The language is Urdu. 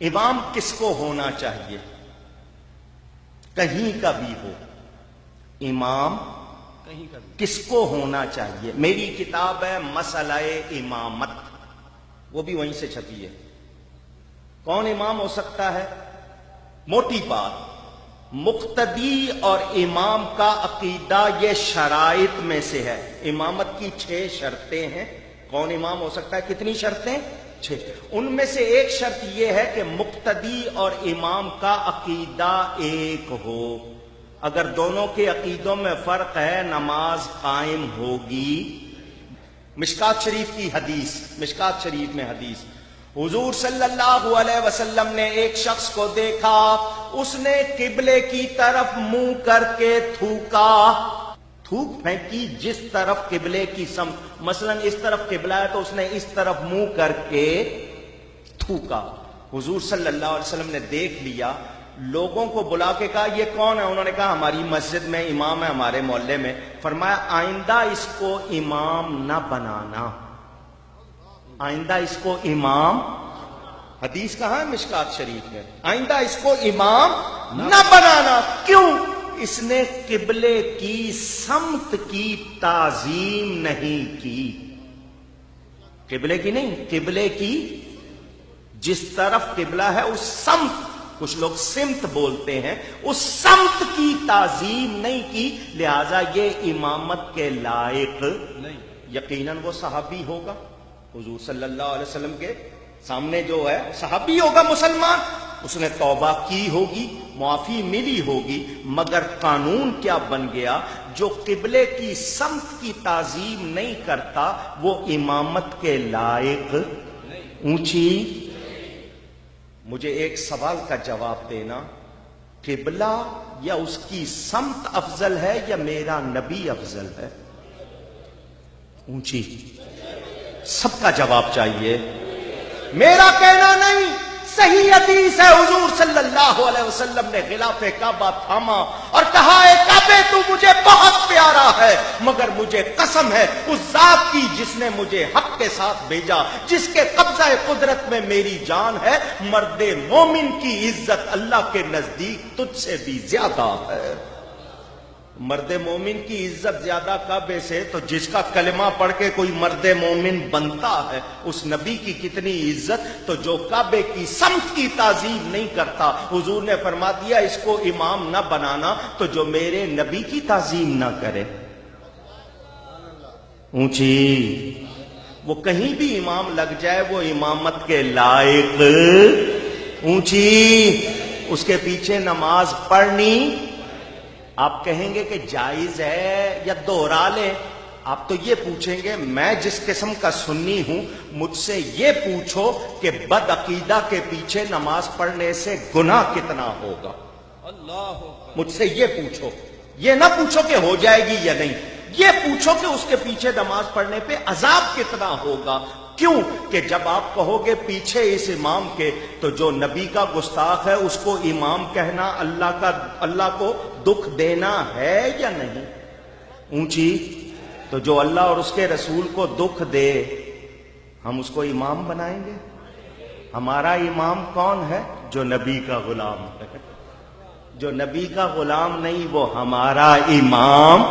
امام کس کو ہونا چاہیے؟ کہیں کا بھی ہو، امام کہیں کا بھی کس کو ہونا چاہیے؟ میری کتاب ہے مسئلہ امامت، وہ بھی وہیں سے چھپی ہے۔ کون امام ہو سکتا ہے؟ موٹی بات، مقتدی اور امام کا عقیدہ یہ شرائط میں سے ہے۔ امامت کی 6 شرطیں ہیں۔ کون امام ہو سکتا ہے؟ کتنی شرطیں؟ 6۔ ان میں سے ایک شرط یہ ہے کہ مقتدی اور امام کا عقیدہ ایک ہو۔ اگر دونوں کے عقیدوں میں فرق ہے، نماز قائم ہوگی۔ مشکات شریف کی حدیث، مشکات شریف میں حدیث، حضور صلی اللہ علیہ وسلم نے ایک شخص کو دیکھا، اس نے قبلے کی طرف منہ کر کے تھوکا، تھوک پھینکی جس طرف قبلے کی سمت، مثلا اس طرف قبلہ ہے تو اس نے اس طرف منہ کر کے تھوکا۔ حضور صلی اللہ علیہ وسلم نے دیکھ لیا، لوگوں کو بلا کے کہا یہ کون ہے؟ انہوں نے کہا ہماری مسجد میں امام ہے، ہمارے محلے میں۔ فرمایا آئندہ اس کو امام نہ بنانا، آئندہ اس کو امام، حدیث کہاں ہے؟ مشکات شریف میں، آئندہ اس کو امام نہ بنانا۔ کیوں؟ اس نے قبلے کی سمت کی تعظیم نہیں کی، قبلے کی نہیں، قبلے کی جس طرف قبلہ ہے اس سمت، کچھ لوگ سمت بولتے ہیں، اس سمت کی تعظیم نہیں کی، لہذا یہ امامت کے لائق نہیں۔ یقیناً وہ صحابی ہوگا، حضور صلی اللہ علیہ وسلم کے سامنے جو ہے صحابی ہوگا، مسلمان، اس نے توبہ کی ہوگی، معافی ملی ہوگی، مگر قانون کیا بن گیا؟ جو قبلے کی سمت کی تعظیم نہیں کرتا وہ امامت کے لائق اونچی۔ مجھے ایک سوال کا جواب دینا، قبلہ یا اس کی سمت افضل ہے یا میرا نبی افضل ہے؟ اونچی، سب کا جواب چاہیے، میرا کہنا نہیں، صحیح حدیث ہے، حضور صلی اللہ علیہ وسلم نے غلاف کعبہ تھاما اور کہا اے کعبے تو مجھے بہت پیارا ہے، مگر مجھے قسم ہے اس ذات کی جس نے مجھے حق کے ساتھ بھیجا، جس کے قبضہ قدرت میں میری جان ہے، مرد مومن کی عزت اللہ کے نزدیک تجھ سے بھی زیادہ ہے۔ مرد مومن کی عزت زیادہ کعبے سے، تو جس کا کلمہ پڑھ کے کوئی مرد مومن بنتا ہے اس نبی کی کتنی عزت، تو جو کعبے کی سمت کی تعظیم نہیں کرتا، حضور نے فرما دیا اس کو امام نہ بنانا، تو جو میرے نبی کی تعظیم نہ کرے، اونچی، وہ کہیں بھی امام لگ جائے وہ امامت کے لائق اونچی، اس کے پیچھے نماز پڑھنی۔ آپ کہیں گے کہ جائز ہے یا دوہرا لیں؟ آپ تو یہ پوچھیں گے میں جس قسم کا سنی ہوں، مجھ سے یہ پوچھو کہ بد عقیدہ کے پیچھے نماز پڑھنے سے گناہ کتنا ہوگا؟ اللہ، مجھ سے یہ پوچھو، یہ نہ پوچھو کہ ہو جائے گی یا نہیں، یہ پوچھو کہ اس کے پیچھے نماز پڑھنے پہ عذاب کتنا ہوگا۔ کیوں کہ جب آپ کہو گے پیچھے اس امام کے، تو جو نبی کا گستاخ ہے اس کو امام کہنا اللہ کو دکھ دینا ہے یا نہیں؟ اونچی، تو جو اللہ اور اس کے رسول کو دکھ دے ہم اس کو امام بنائیں گے؟ ہمارا امام کون ہے؟ جو نبی کا غلام ہے۔ جو نبی کا غلام نہیں وہ ہمارا امام